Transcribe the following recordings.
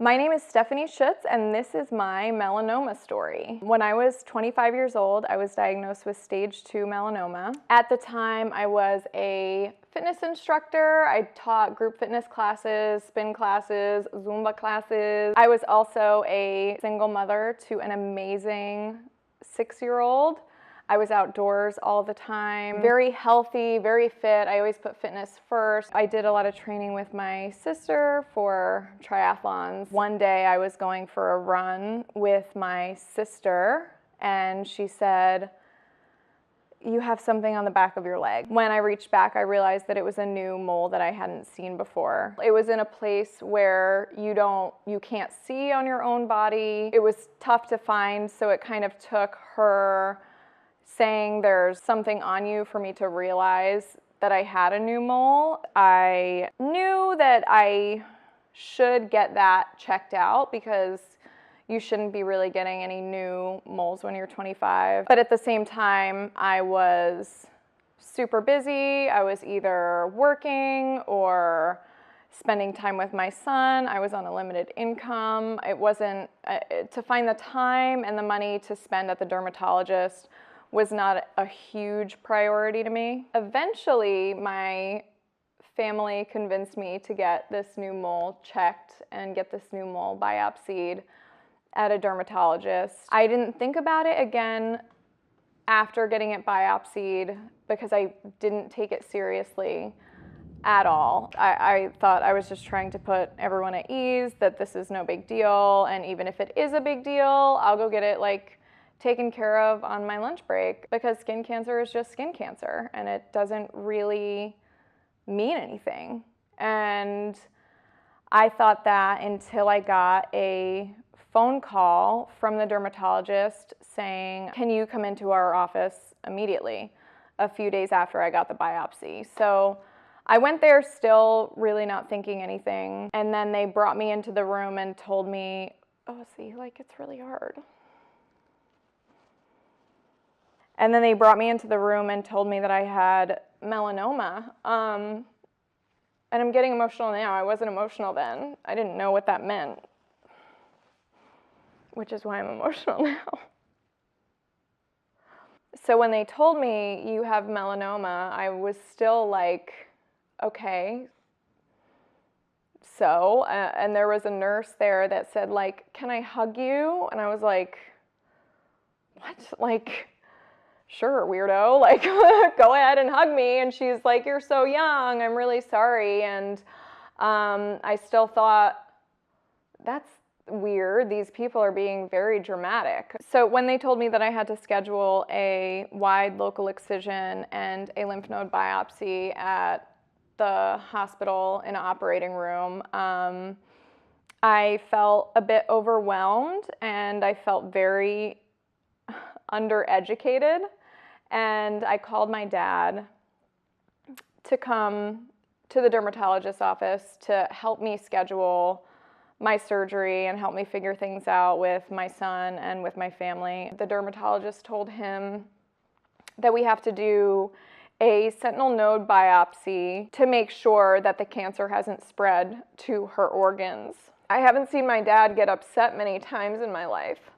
My name is Stefani Schuetz, and this is my melanoma story. When I was 25 years old, I was diagnosed with stage 2 melanoma. At the time, I was a fitness instructor. I taught group fitness classes, spin classes, Zumba classes. I was also a single mother to an amazing 6-year-old. I was outdoors all the time, very healthy, very fit. I always put fitness first. I did a lot of training with my sister for triathlons. One day I was going for a run with my sister and she said, "You have something on the back of your leg." When I reached back, I realized that it was a new mole that I hadn't seen before. It was in a place where you can't see on your own body. It was tough to find, so it kind of took her saying there's something on you for me to realize that I had a new mole. I knew that I should get that checked out because you shouldn't be really getting any new moles when you're 25. But at the same time, I was super busy. I was either working or spending time with my son. I was on a limited income. It wasn't, to find the time and the money to spend at the dermatologist was not a huge priority to me. Eventually, my family convinced me to get this new mole checked and get this new mole biopsied at a dermatologist. I didn't think about it again after getting it biopsied because I didn't take it seriously at all. I thought I was just trying to put everyone at ease, that this is no big deal, and even if it is a big deal, I'll go get it taken care of on my lunch break, because skin cancer is just skin cancer and it doesn't really mean anything. And I thought that until I got a phone call from the dermatologist saying, "Can you come into our office immediately?" a few days after I got the biopsy. So I went there still really not thinking anything. And then they brought me into the room and told me, it's really hard. And then they brought me into the room and told me that I had melanoma. And I'm getting emotional now. I wasn't emotional then. I didn't know what that meant, which is why I'm emotional now. So when they told me you have melanoma, I was still like, okay. So, and there was a nurse there that said, "Can I hug you?" And I was like, "What?" "Sure, weirdo, go ahead and hug me." And she's like, "You're so young, I'm really sorry." And I still thought, that's weird, these people are being very dramatic. So when they told me that I had to schedule a wide local excision and a lymph node biopsy at the hospital in an operating room, I felt a bit overwhelmed and I felt very undereducated. And I called my dad to come to the dermatologist's office to help me schedule my surgery and help me figure things out with my son and with my family. The dermatologist told him that we have to do a sentinel node biopsy to make sure that the cancer hasn't spread to her organs. I haven't seen my dad get upset many times in my life,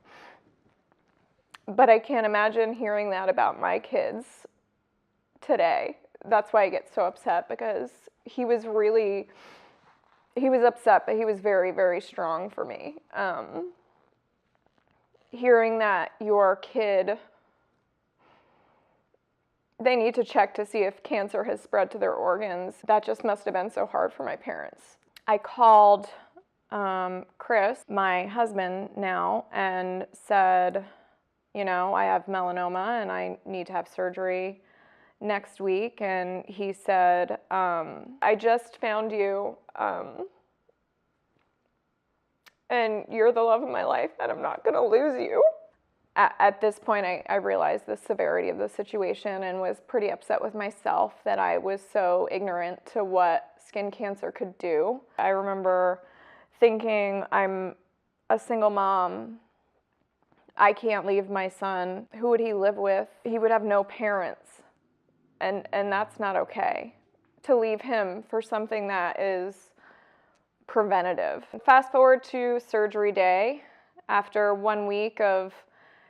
but I can't imagine hearing that about my kids today. That's why I get so upset, because he was upset, but he was very, very strong for me. Hearing that your kid, they need to check to see if cancer has spread to their organs, that just must have been so hard for my parents. I called Chris, my husband now, and said, I have melanoma and I need to have surgery next week. And he said, "I just found you, and you're the love of my life, and I'm not gonna lose you." At this point, I realized the severity of the situation and was pretty upset with myself that I was so ignorant to what skin cancer could do. I remember thinking, I'm a single mom. I can't leave my son. Who would he live with? He would have no parents. And that's not okay. To leave him for something that is preventative. Fast forward to surgery day. After 1 week of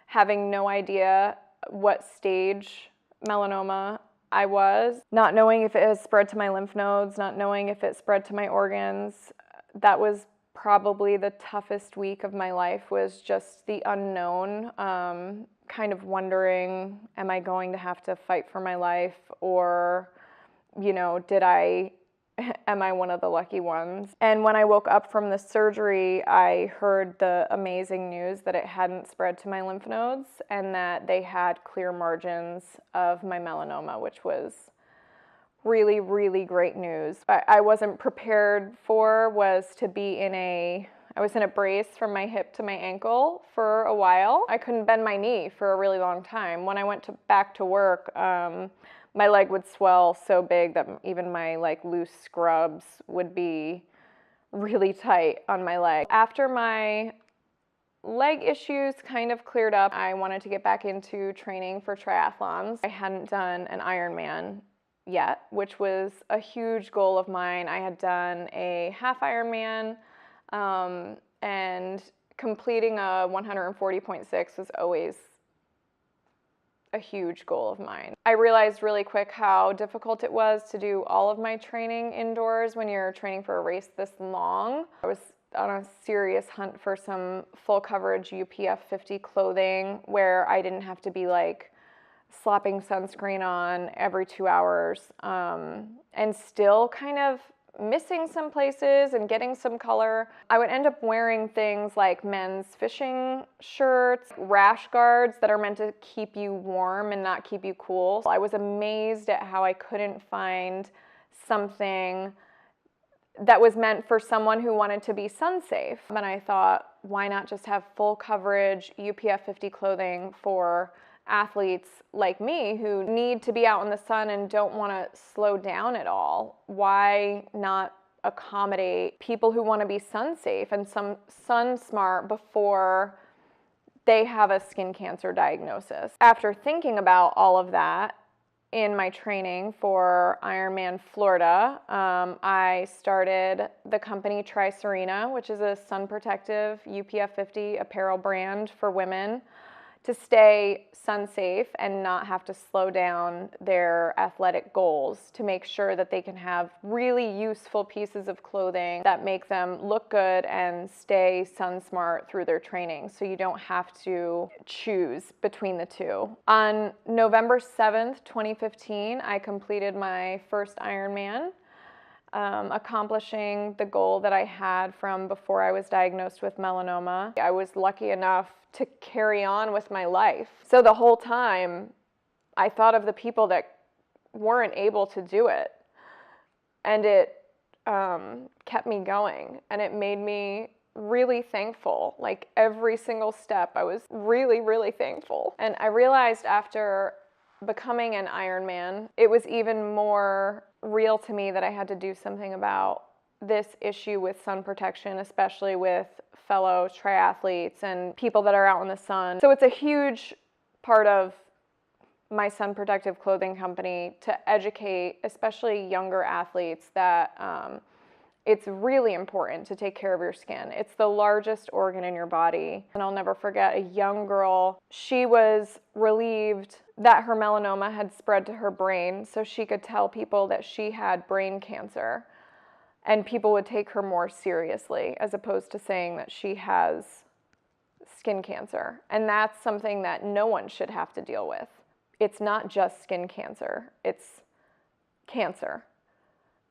having no idea what stage melanoma I was, not knowing if it has spread to my lymph nodes, not knowing if it spread to my organs, that was probably the toughest week of my life, was just the unknown, kind of wondering, am I going to have to fight for my life, or, you know, am I one of the lucky ones? And when I woke up from the surgery, I heard the amazing news that it hadn't spread to my lymph nodes and that they had clear margins of my melanoma, which was really, really great news. I wasn't prepared for was to be I was in a brace from my hip to my ankle for a while. I couldn't bend my knee for a really long time. When I went back to work, my leg would swell so big that even my loose scrubs would be really tight on my leg. After my leg issues kind of cleared up, I wanted to get back into training for triathlons. I hadn't done an Ironman yet, which was a huge goal of mine. I had done a half Ironman, and completing a 140.6 was always a huge goal of mine. I realized really quick how difficult it was to do all of my training indoors when you're training for a race this long. I was on a serious hunt for some full coverage UPF 50 clothing where I didn't have to be slapping sunscreen on every 2 hours, and still kind of missing some places and getting some color. I would end up wearing things like men's fishing shirts, rash guards that are meant to keep you warm and not keep you cool. I was amazed at how I couldn't find something that was meant for someone who wanted to be sun safe. And I thought, why not just have full coverage UPF 50 clothing for athletes like me who need to be out in the sun and don't want to slow down at all? Why not accommodate people who want to be sun safe and some sun smart before they have a skin cancer diagnosis? After thinking about all of that in my training for Ironman Florida, I started the company Sirena, which is a sun protective UPF 50 apparel brand for women to stay sun safe and not have to slow down their athletic goals, to make sure that they can have really useful pieces of clothing that make them look good and stay sun smart through their training, so you don't have to choose between the two. On November 7th, 2015, I completed my first Ironman, accomplishing the goal that I had from before I was diagnosed with melanoma. I was lucky enough to carry on with my life. So the whole time, I thought of the people that weren't able to do it, and it kept me going, and it made me really thankful. Every single step, I was really, really thankful. And I realized after becoming an Ironman, it was even more real to me that I had to do something about this issue with sun protection, especially with fellow triathletes and people that are out in the sun. So it's a huge part of my sun protective clothing company to educate, especially younger athletes, that it's really important to take care of your skin. It's the largest organ in your body. And I'll never forget a young girl. She was relieved that her melanoma had spread to her brain, so she could tell people that she had brain cancer, and people would take her more seriously, as opposed to saying that she has skin cancer. And that's something that no one should have to deal with. It's not just skin cancer, it's cancer.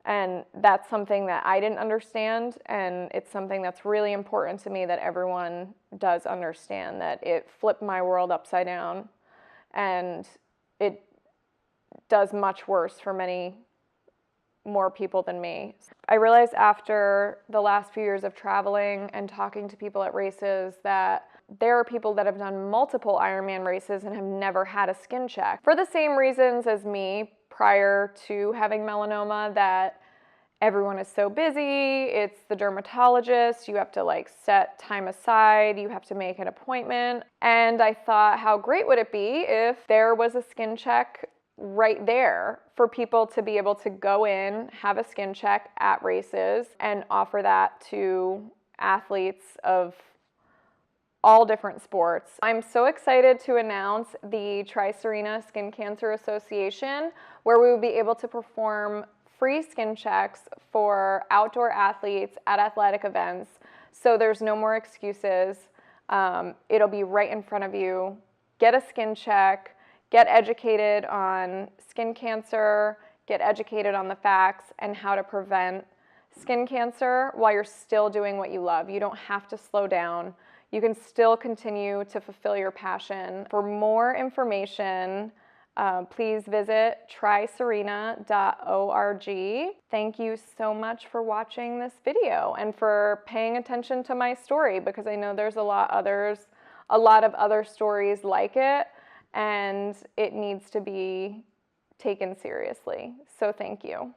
And that's something that I didn't understand, and it's something that's really important to me that everyone does understand, that it flipped my world upside down, and it does much worse for many more people than me. I realized after the last few years of traveling and talking to people at races that there are people that have done multiple Ironman races and have never had a skin check for the same reasons as me prior to having melanoma, that everyone is so busy, it's the dermatologist, you have to set time aside, you have to make an appointment. And I thought, how great would it be if there was a skin check right there for people to be able to go in, have a skin check at races, and offer that to athletes of all different sports. I'm so excited to announce the Sirena Skin Cancer Association, where we will be able to perform free skin checks for outdoor athletes at athletic events. So there's no more excuses. It'll be right in front of you. Get a skin check, get educated on skin cancer, get educated on the facts and how to prevent skin cancer while you're still doing what you love. You don't have to slow down. You can still continue to fulfill your passion. For more information, please visit trysirena.org. Thank you so much for watching this video and for paying attention to my story, because I know there's a lot of other stories like it, and it needs to be taken seriously. So thank you.